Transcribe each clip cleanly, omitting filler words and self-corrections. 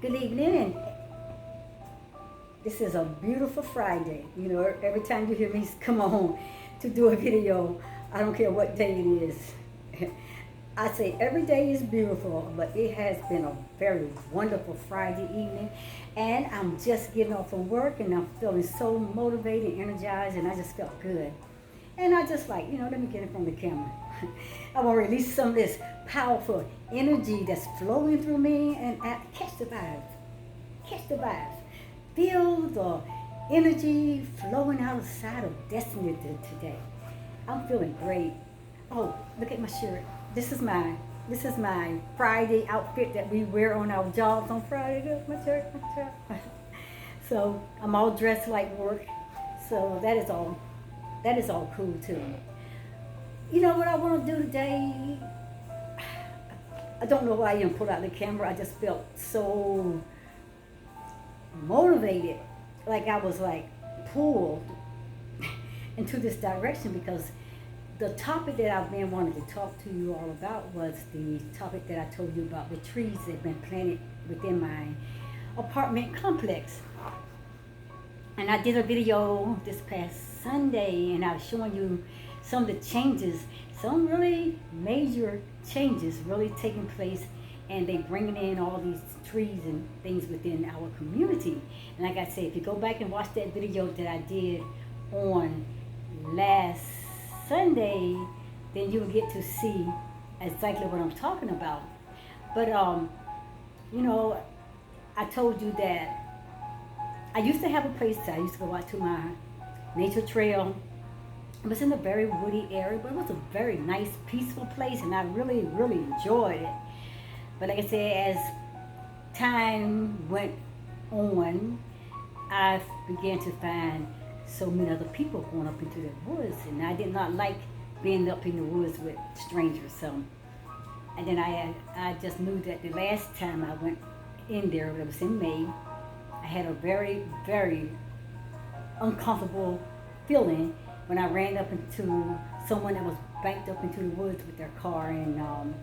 Good evening, and this is a beautiful Friday. You know, every time you hear me come on to do a video, I don't care what day it is. I say every day is beautiful, but it has been a very wonderful Friday evening, and I'm just getting off from work, and I'm feeling so motivated, energized, and I just felt good. And I just like, let me get it from the camera. I want to release some of this powerful energy that's flowing through me and catch the vibes. Catch the vibes. Feel the energy flowing outside of destiny today. I'm feeling great. Oh, look at my shirt. This is my Friday outfit that we wear on our jobs on Friday. Look, my shirt. So I'm all dressed like work. So that is all cool too. You know what I want to do today? I don't know why I even pulled out the camera. I just felt so motivated, like I was like pulled into this direction, because the topic that I've been wanting to talk to you all about was the topic that I told you about, the trees that have been planted within my apartment complex. And I did a video this past Sunday, and I was showing you some of the changes, some really major changes really taking place, and they bringing in all these trees and things within our community. And like I said, if you go back and watch that video that I did on last Sunday, then you'll get to see exactly what I'm talking about. But I told you that I used to have a place that I used to go out to my nature trail. It was in a very woody area, but it was a very nice, peaceful place, and I really, really enjoyed it. But like I said, as time went on, I began to find so many other people going up into the woods, and I did not like being up in the woods with strangers. So, and then I just knew that the last time I went in there, it was in May, I had a very, very uncomfortable feeling when I ran up into someone that was backed up into the woods with their car, and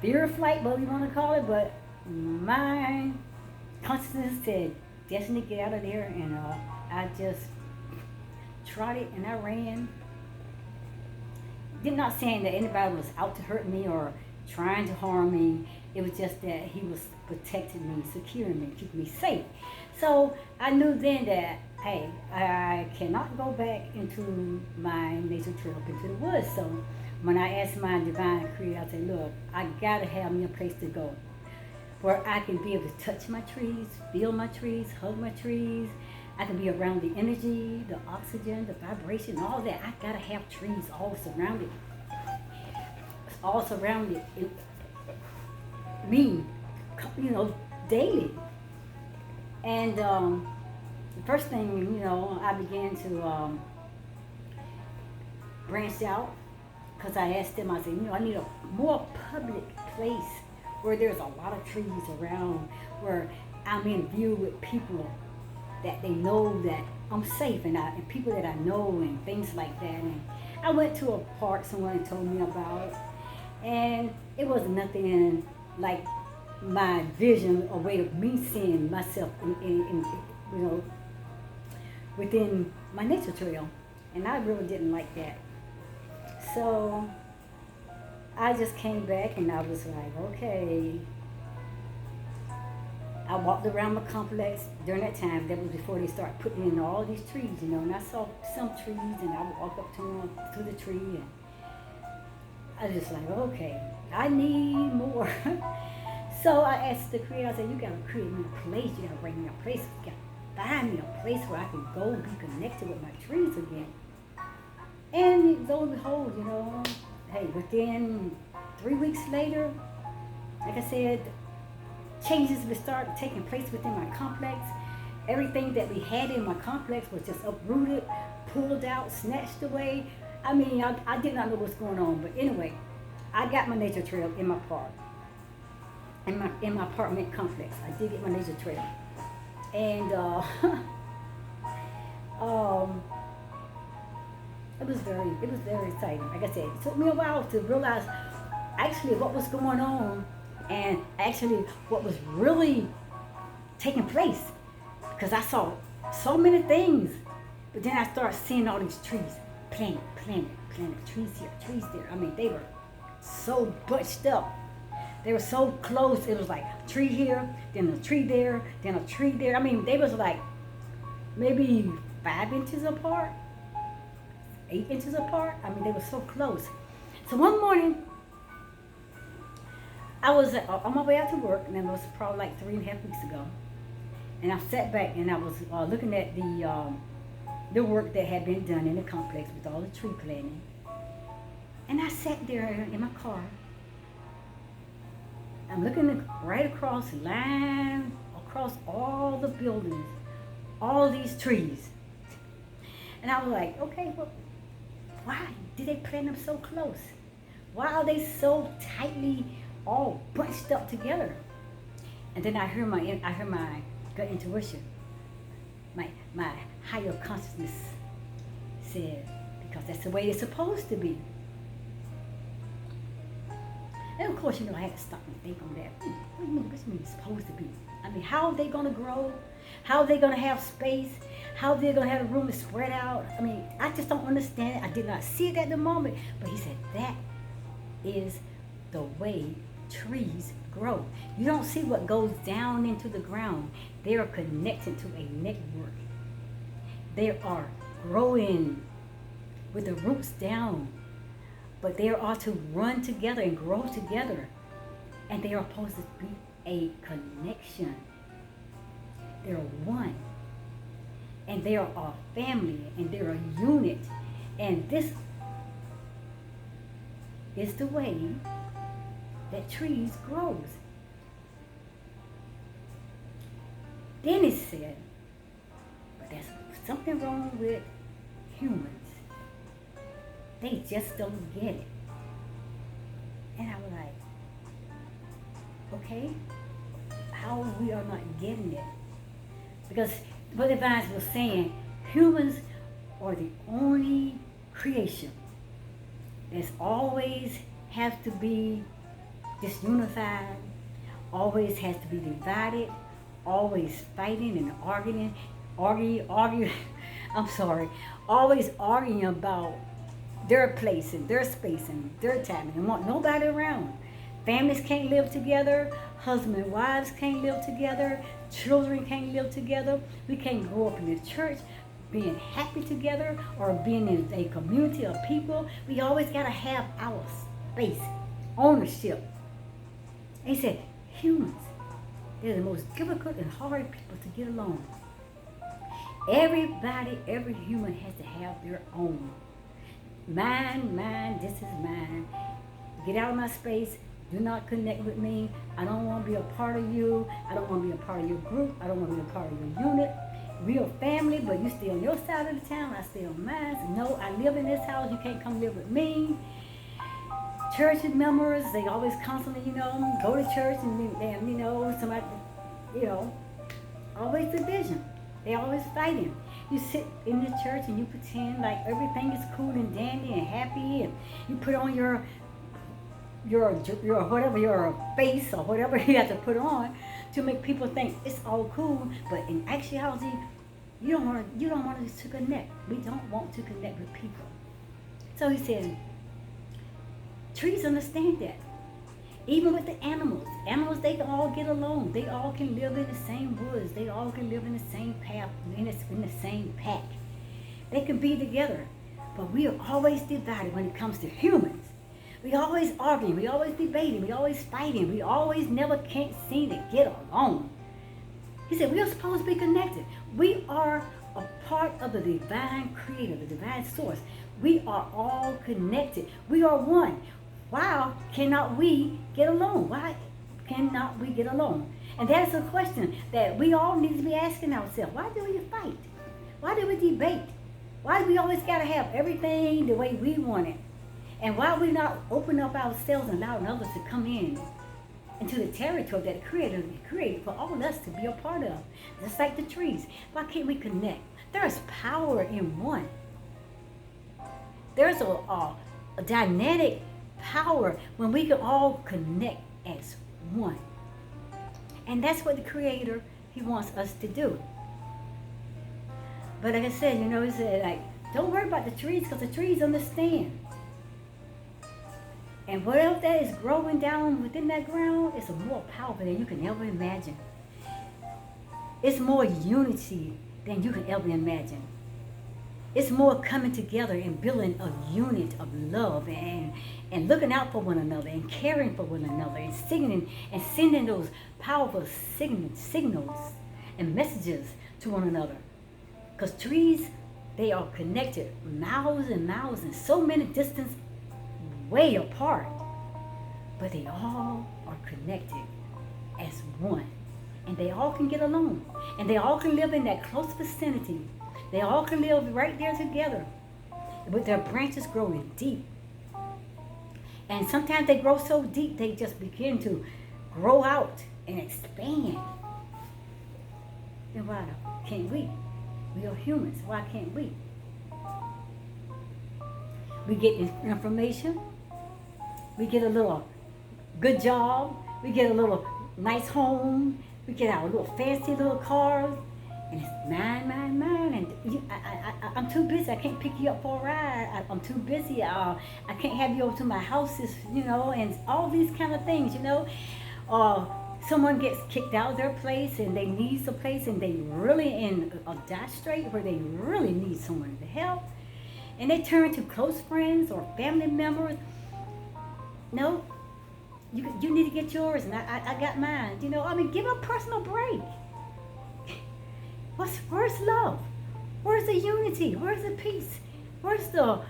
fear of flight, what we want to call it, but my consciousness said, Destiny, get out of there, and I just trotted and I ran. Did not saying that anybody was out to hurt me or trying to harm me. It was just that he was protecting me, securing me, keeping me safe. So I knew then that, hey, I cannot go back into my nature trail up into the woods. So when I asked my divine creator, I said, look, I gotta have me a place to go where I can be able to touch my trees, feel my trees, hug my trees. I can be around the energy, the oxygen, the vibration, all that. I gotta have trees all surrounded me, daily. And the first thing, I began to branch out, because I asked them, I said, I need a more public place where there's a lot of trees around, where I'm in view with people that they know that I'm safe, and people that I know, and things like that. And I went to a park someone told me about, and it was nothing like my vision or way of me seeing myself in within my nature trail, and I really didn't like that. So I just came back, and I was like, okay. I walked around my complex during that time. That was before they started putting in all these trees, and I saw some trees, and I would walk up to the tree, and I was just like, okay, I need more. So I asked the creator, I said, you gotta create me a place, you gotta bring me a place, you gotta find me a place where I can go and be connected with my trees again. And lo and behold, hey, within 3 weeks later, like I said, changes would start taking place within my complex. Everything that we had in my complex was just uprooted, pulled out, snatched away. I mean, I did not know what's going on, but anyway, I got my nature trail in my park, in my apartment complex. I did get my nature trail, and it was very exciting. Like I said, it took me a while to realize actually what was going on, and actually what was really taking place because I saw so many things. But then I started seeing all these trees, planted, trees here, trees there. I mean, they were so bunched up. They were so close. It was like a tree here, then a tree there, then a tree there. I mean, they was like maybe 5 inches apart, 8 inches apart. I mean, they were so close. So one morning, I was on my way out to work, and it was probably like 3.5 weeks ago. And I sat back and I was looking at the work that had been done in the complex with all the tree planting. And I sat there in my car. I'm looking right across the line, across all the buildings, all these trees. And I was like, okay, well, why did they plant them so close? Why are they so tightly all bunched up together? And then I heard my gut intuition, my higher consciousness said, because that's the way it's supposed to be. And of course, I had to stop and think on that. What do you mean it's supposed to be? I mean, how are they going to grow? How are they going to have space? How are they going to have the room to spread out? I mean, I just don't understand it. I did not see it at the moment. But he said, that is the way trees grow. You don't see what goes down into the ground. They are connected to a network. They are growing with the roots down. But they are to run together and grow together. And they are supposed to be a connection. They're one. And they are a family. And they're a unit. And this is the way that trees grows. Then it said, but there's something wrong with humans. They just don't get it. And I was like, okay, how we are not getting it? Because what the Bible was saying, humans are the only creation that's always has to be disunified, always has to be divided, always fighting and arguing, always arguing about their place and their space and their time, and want nobody around. Families can't live together, husband and wives can't live together, children can't live together. We can't grow up in the church being happy together or being in a community of people. We always got to have our space, ownership. And he said, humans, they're the most difficult and hard people to get along. Everybody, every human has to have their own. Mine, this is mine. Get out of my space. Do not connect with me. I don't want to be a part of you. I don't want to be a part of your group. I don't want to be a part of your unit. We are family, but you stay on your side of the town. I stay on mine. No, I live in this house. You can't come live with me. Church members, they always constantly, go to church and somebody, always division. They always fighting. You sit in the church and you pretend like everything is cool and dandy and happy, and you put on your whatever, your face or whatever you have to put on to make people think it's all cool. But in actuality, you don't want us to connect. We don't want to connect with people. So he said, trees understand that. Even with the animals, they can all get along. They all can live in the same woods. They all can live in the same path, in the same pack. They can be together. But we are always divided when it comes to humans. We always arguing. We always debating. We always fighting. We always never can't seem to get along. He said, we are supposed to be connected. We are a part of the divine creator, the divine source. We are all connected. We are one. Why cannot we get along? Why cannot we get along? And that's a question that we all need to be asking ourselves. Why do we fight? Why do we debate? Why do we always got to have everything the way we want it? And why we not open up ourselves and allowing others to come in into the territory that the Creator created for all of us to be a part of? Just like the trees. Why can't we connect? There's power in one. There's a dynamic power when we can all connect as one. And that's what the Creator he wants us to do. But like I said, he said, like, don't worry about the trees because the trees understand. And whatever that is growing down within that ground is more powerful than you can ever imagine. It's more unity than you can ever imagine. It's more coming together and building a unit of love and looking out for one another and caring for one another and singing and sending those powerful signals and messages to one another. Because trees, they are connected miles and miles and so many distance way apart. But they all are connected as one. And they all can get along. And they all can live in that close vicinity. They all can live right there together with their branches growing deep. And sometimes they grow so deep they just begin to grow out and expand. Then why can't we? We are humans. Why can't we? We get information. We get a little good job. We get a little nice home. We get our little fancy little cars. And it's mine. And I'm too busy. I can't pick you up for a ride. I'm too busy. I can't have you over to my houses, and all these kind of things, someone gets kicked out of their place and they need a place and they really in a dire strait where they really need someone to help. And they turn to close friends or family members. No, you need to get yours and I got mine. Give a personal break. Where's love? Where's the unity? Where's the peace? Where's the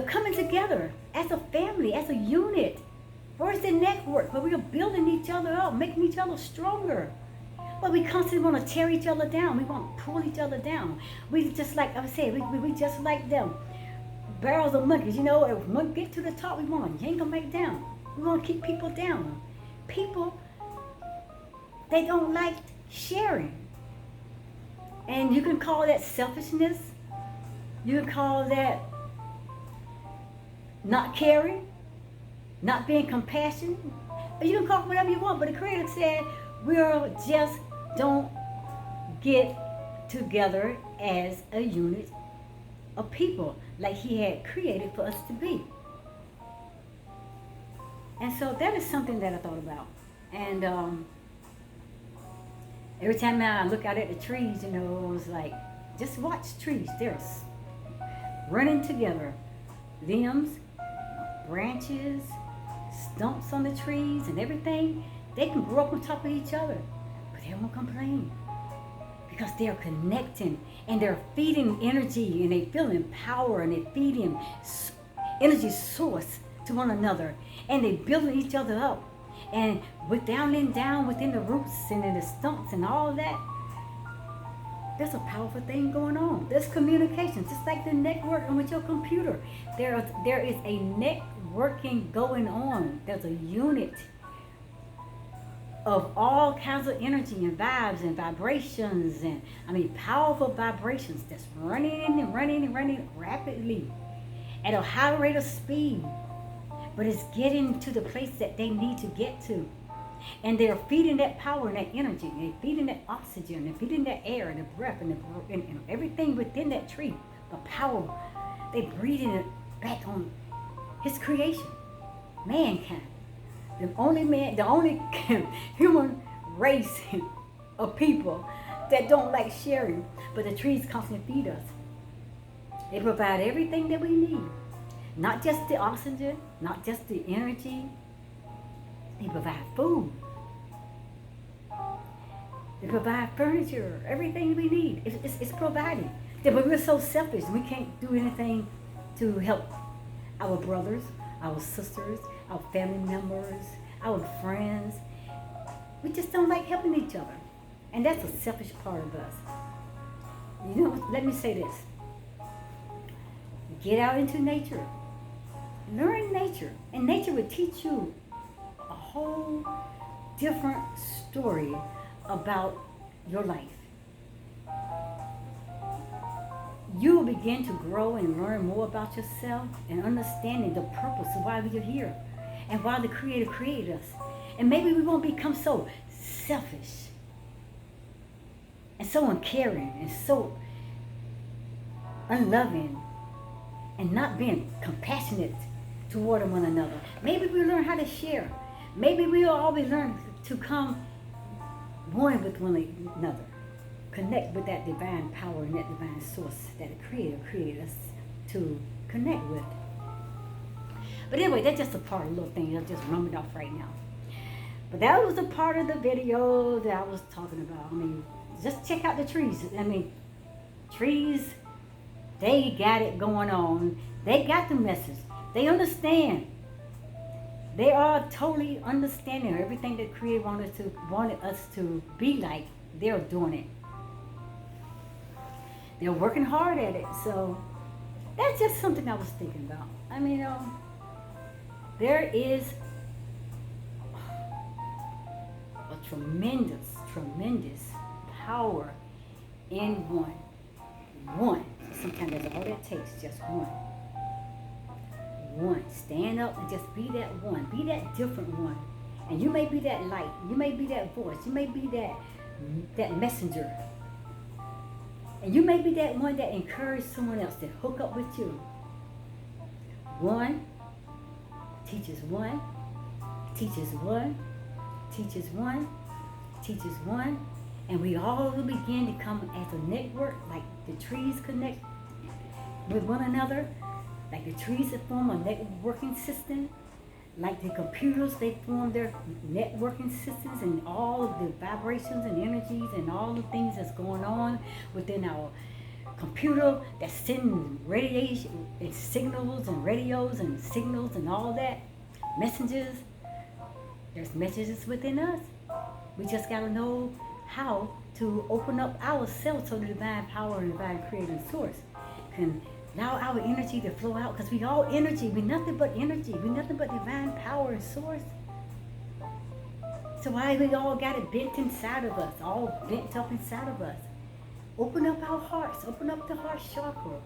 coming together as a family, as a unit? Where's the network where we are building each other up, making each other stronger? But we constantly want to tear each other down. We want to pull each other down. We just like I said, we just like them. Barrels of monkeys, if one get to the top, we want to yank them back down. We want to keep people down. People, they don't like sharing. And you can call that selfishness. You can call that not caring, not being compassionate. You can call it whatever you want, but the Creator said we just don't get together as a unit of people like He had created for us to be. And so that is something that I thought about. And every time I look out at the trees, it was like, just watch trees. They're running together. Limbs, branches, stumps on the trees and everything. They can grow up on top of each other, but they won't complain because they're connecting and they're feeding energy and they feeling power and they feeding energy source to one another and they building each other up. And down within the roots and in the stumps and all that, there's a powerful thing going on. There's communication, just like the networking with your computer. There is a networking going on. There's a unit of all kinds of energy and vibes and vibrations and powerful vibrations that's running rapidly at a high rate of speed. But it's getting to the place that they need to get to. And they're feeding that power and that energy. They're feeding that oxygen. They're feeding that air and the breath and everything within that tree. The power. They're breathing it back on His creation. Mankind. The only human race of people that don't like sharing. But the trees constantly feed us. They provide everything that we need. Not just the oxygen, not just the energy. They provide food. They provide furniture, everything we need. It's providing. But we're so selfish. We can't do anything to help our brothers, our sisters, our family members, our friends. We just don't like helping each other. And that's a selfish part of us. Let me say this. Get out into nature. Learn nature. And nature will teach you a whole different story about your life. You will begin to grow and learn more about yourself and understanding the purpose of why you're here. and why the Creator created us. And maybe we won't become so selfish and so uncaring and so unloving and not being compassionate toward one another. Maybe we learn how to share. Maybe we'll always learn to come one with one another. Connect with that divine power and that divine source that the Creator created us to connect with. But anyway, that's just a part of the little thing I'm just rumming off right now. But that was a part of the video that I was talking about. I mean, just check out the trees. I mean, trees, they got it going on. They got the message. They understand. They are totally understanding everything that Creator wanted us to be like. They're doing it. They're working hard at it. So that's just something I was thinking about. I mean, there is a tremendous power in one. One. Sometimes that's all that takes, just one. One. Stand up and just be that one. Be that different one. And you may be that light. You may be that voice. You may be that messenger. And you may be that one that encourages someone else to hook up with you. One teaches one, teaches one, teaches one, teaches one. And we all will begin to come as a network, like the trees connect with one another, like the trees that form a networking system, like the computers, they form their networking systems, and all of the vibrations and energies and all the things that's going on within our computer that send radiation and signals and radios and signals and all that, messages. There's messages within us. We just got to know how to open up ourselves so the divine power and divine creative source can allow our energy to flow out, because we all energy. We nothing but energy. We nothing but divine power and source. So why we all got it bent inside of us, all bent up inside of us? Open up our hearts. Open up the heart chakra.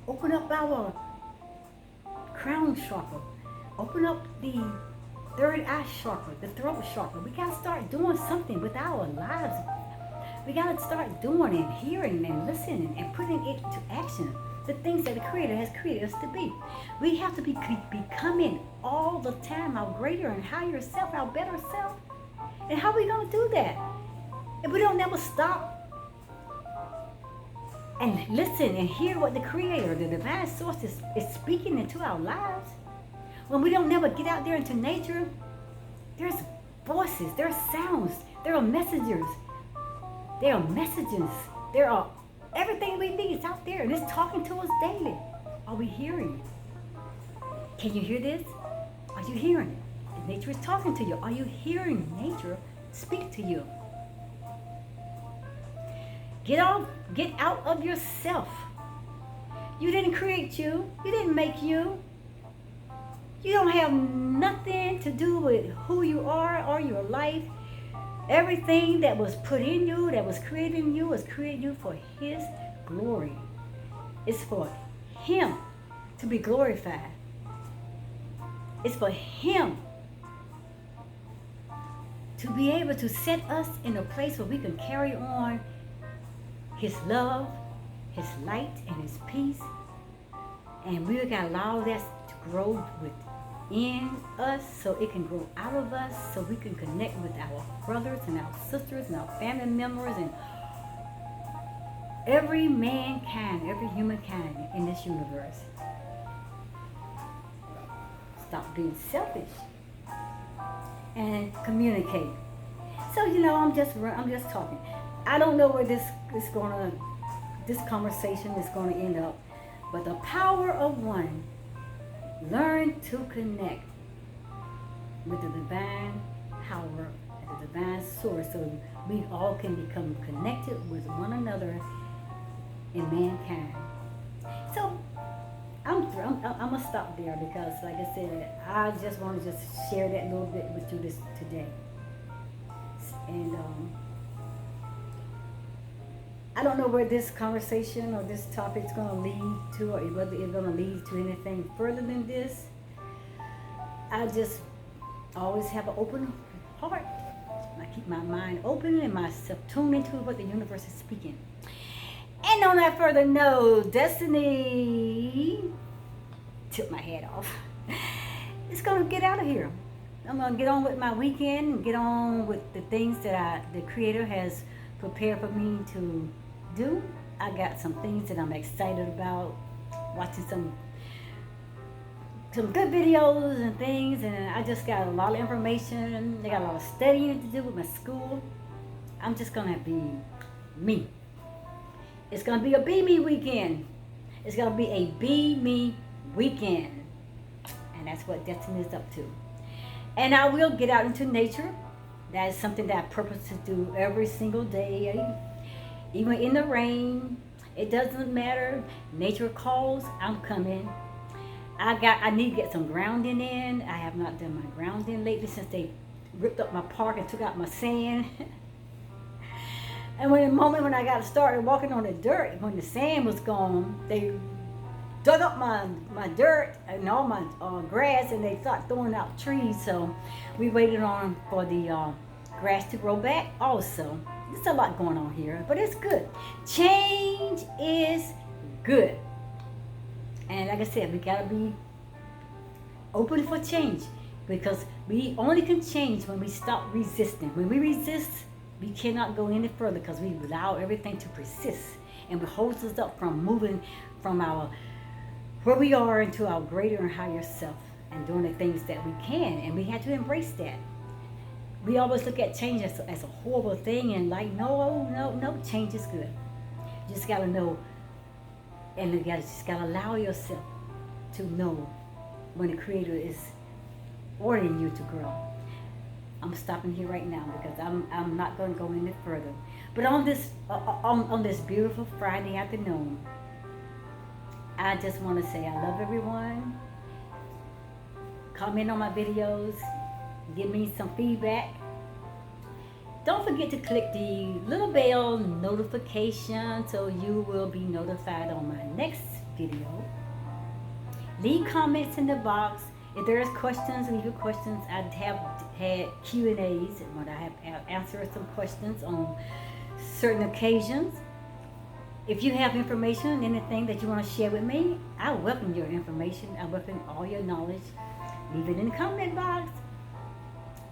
Open up our crown chakra. Open up the third eye chakra, the throat chakra. We got to start doing something with our lives. We got to start doing and hearing and listening and putting it to action. The things that the Creator has created us to be. We have to be becoming all the time our greater and higher self, our better self. And how are we going to do that? If we don't never stop and listen and hear what the Creator, the divine source is speaking into our lives. When we don't never get out there into nature, there's voices, there are sounds, there are messengers, there are messages, there are everything we need is out there, and it's talking to us daily. Are we hearing it? Can you hear this? Are you hearing it? Nature is talking to you. Are you hearing nature speak to you? Get out of yourself. You didn't create you. You didn't make you. You don't have nothing to do with who you are or your life. Everything that was put in you, that was created in you, was created you for His glory. It's for Him to be glorified. It's for Him to be able to set us in a place where we can carry on His love, His light, and His peace. And we got to allow that to grow within us so it can grow out of us, so we can connect with our brothers and our sisters and our family members and every mankind, every humankind in this universe. Stop being selfish and communicate. So I'm just talking. I don't know where this conversation is gonna end up, but the power of one. Learn to connect with the divine power and the divine source, so we all can become connected with one another in mankind. So I'm gonna stop there, because, like I said, I just want to share that little bit with you today. And I don't know where this conversation or this topic is going to lead to, or whether it's going to lead to anything further than this. I just always have an open heart. I keep my mind open and myself tuned into what the universe is speaking. And on that further note, Destiny took my head off. It's gonna get out of here. I'm gonna get on with my weekend and get on with the things that the Creator has prepared for me to do. I got some things that I'm excited about, watching some good videos and things, and I just got a lot of information. I got a lot of studying to do with my school. I'm just gonna be me. It's gonna be a be me weekend. It's gonna be a be me weekend, and that's what Destiny is up to. And I will get out into nature. That is something that I purpose to do every single day, even in the rain. It doesn't matter. Nature calls. I'm coming. I need to get some grounding in. I have not done my grounding lately since they ripped up my park and took out my sand. And when I got started walking on the dirt, when the sand was gone, they dug up my dirt and all my grass, and they started throwing out trees. So we waited on for the grass to grow back also. There's a lot going on here, but it's good. Change is good. And like I said, we gotta be open for change, because we only can change when we stop resisting. When we resist, we cannot go any further, because we allow everything to persist, and it holds us up from moving from where we are into our greater and higher self and doing the things that we can. And we have to embrace that. We always look at change as a horrible thing, and like, no, change is good. You just gotta know, and you just gotta allow yourself to know when the Creator is ordering you to grow. I'm stopping here right now because I'm not going to go any further. But on this beautiful Friday afternoon, I just want to say I love everyone. Comment on my videos. Give me some feedback. Don't forget to click the little bell notification so you will be notified on my next video. Leave comments in the box. If there's questions, leave your questions. I have had Q&As when I have answered some questions on certain occasions. If you have information, anything that you want to share with me, I welcome your information. I welcome all your knowledge. Leave it in the comment box.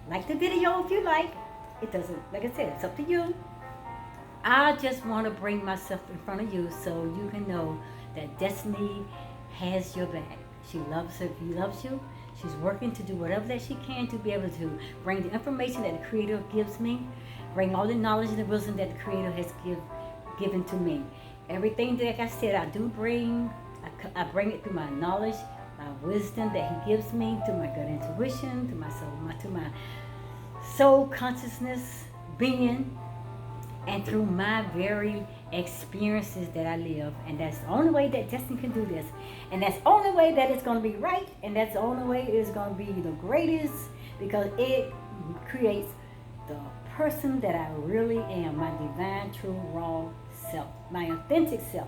Like the video if you like. It doesn't, like I said, it's up to you. I just want to bring myself in front of you so you can know that Destiny has your back. She loves you. She's working to do whatever that she can to be able to bring the information that the Creator gives me, bring all the knowledge and the wisdom that the Creator has given to me. Everything that, like I said, I do bring, I bring it through my knowledge, my wisdom that He gives me, through my gut intuition, to my soul consciousness being, and through my very experiences that I live. And that's the only way that Destiny can do this. And that's the only way that it's going to be right. And that's the only way it's going to be the greatest, because it creates the person that I really am, my divine, true, raw self, my authentic self.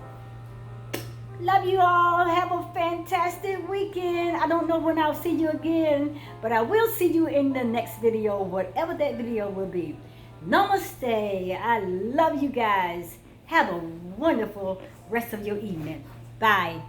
Love you all. Have a fantastic weekend. I don't know when I'll see you again, but I will see you in the next video, whatever that video will be. Namaste. I love you guys. Have a wonderful rest of your evening. Bye.